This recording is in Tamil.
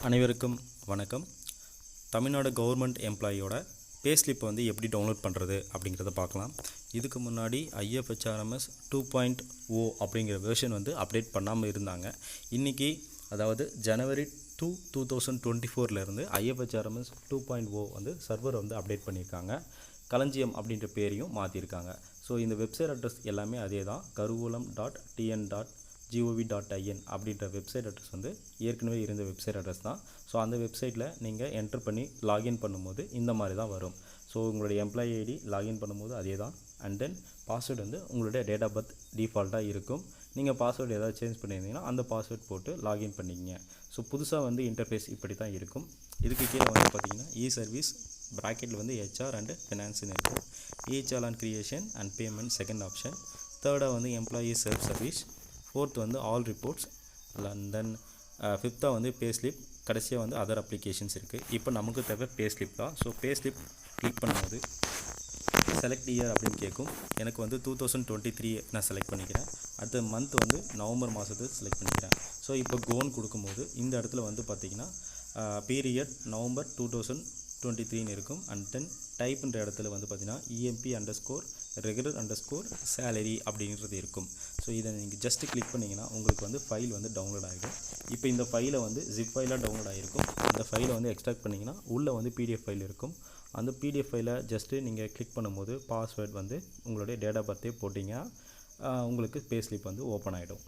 அனைவருக்கும் வணக்கம். தமிழ்நாடு கவர்மெண்ட் எம்ப்ளாயியோட பே ஸ்லிப் வந்து எப்படி டவுன்லோட் பண்ணுறது அப்படிங்கிறத பார்க்கலாம். இதுக்கு முன்னாடி IFHRMS 2.0 அப்படிங்கிற வெர்ஷன் வந்து அப்டேட் பண்ணாமல் இருந்தாங்க. இன்றைக்கி அதாவது ஜனவரி 2024 IFHRMS 2.0 வந்து சர்வர் வந்து அப்டேட் பண்ணியிருக்காங்க. களஞ்சியம் அப்படின்ற பேரையும் மாற்றிருக்காங்க. ஸோ இந்த வெப்சைட் அட்ரஸ் எல்லாமே அதே தான், karuvalam.tn.gov.in அப்படின்ற வெப்சைட் அட்ரஸ் வந்து ஏற்கனவே இருந்த வெப்சைட் அட்ரஸ் தான். ஸோ அந்த வெப்சைட்டில் நீங்கள் என்ட்ரு பண்ணி லாகின் பண்ணும்போது இந்த மாதிரி தான் வரும். ஸோ உங்களுடைய எம்ப்ளாயி ஐடி லாகின் பண்ணும்போது அதே தான். அண்ட் தென் பாஸ்வேர்டு வந்து உங்களுடைய டேட் ஆஃப் பர்த் டிஃபால்ட்டாக இருக்கும். நீங்கள் பாஸ்வேர்டு ஏதாவது சேஞ்ச் பண்ணியிருந்தீங்கன்னா அந்த பாஸ்வேர்ட் போட்டு லாகின் பண்ணிக்கிங்க. ஸோ புதுசாக வந்து இன்டர்ஃபேஸ் இப்படி தான் இருக்கும். இதுக்கு கீழே வந்து பார்த்திங்கன்னா சர்வீஸ் ப்ராக்கெட்டில் வந்து HR அண்ட் ஃபினான்ஸ்னு இருக்கும். EHR and creation and payment second option. தேர்டாக வந்து எம்ப்ளாயி செல்ஃப் சர்வீஸ். ஃபோர்த் வந்து ஆல் ரிப்போர்ட்ஸ். அண்ட் தென் ஃபிஃப்த்தாக வந்து பே ஸ்லிப். கடைசியாக வந்து அதர் அப்ளிகேஷன்ஸ் இருக்குது. இப்போ நமக்கு தேவை பே ஸ்லிப் தான். ஸோ பே ஸ்லிப் கிளிக் பண்ணும்போது செலக்ட் இயர் அப்படின்னு கேட்கும். எனக்கு வந்து 2023 நான் செலக்ட் பண்ணிக்கிறேன். அடுத்த மந்த் வந்து நவம்பர் மாதத்துக்கு செலக்ட் பண்ணிக்கிறேன். ஸோ இப்போ கோன் கொடுக்கும்போது இந்த இடத்துல வந்து பார்த்திங்கன்னா பீரியட் நவம்பர் 2023 இருக்கும். அண்ட் தென் டைப்புன்ற இடத்துல வந்து பார்த்திங்கன்னா EMP_regular_salary அப்படிங்கிறது இருக்கும். ஸோ இதை நீங்கள் ஜஸ்ட்டு கிளிக் பண்ணிங்கன்னா உங்களுக்கு வந்து ஃபைல் வந்து டவுன்லோட் ஆகிடும். இப்போ இந்த ஃபைலை வந்து ஜிப் ஃபைலாக டவுன்லோட் ஆகிருக்கும். அந்த ஃபைலை வந்து எக்ஸ்ட்ராக்ட் பண்ணிங்கன்னா உள்ளே வந்து PDF ஃபைல் இருக்கும். அந்த PDF ஃபைலை ஜஸ்ட்டு நீங்கள் கிளிக் பண்ணும்போது பாஸ்வேர்ட் வந்து உங்களுடைய டேட் ஆஃப் பர்த்தே போட்டிங்கன்னா உங்களுக்கு பே ஸ்லிப் வந்து ஓப்பன் ஆகிடும்.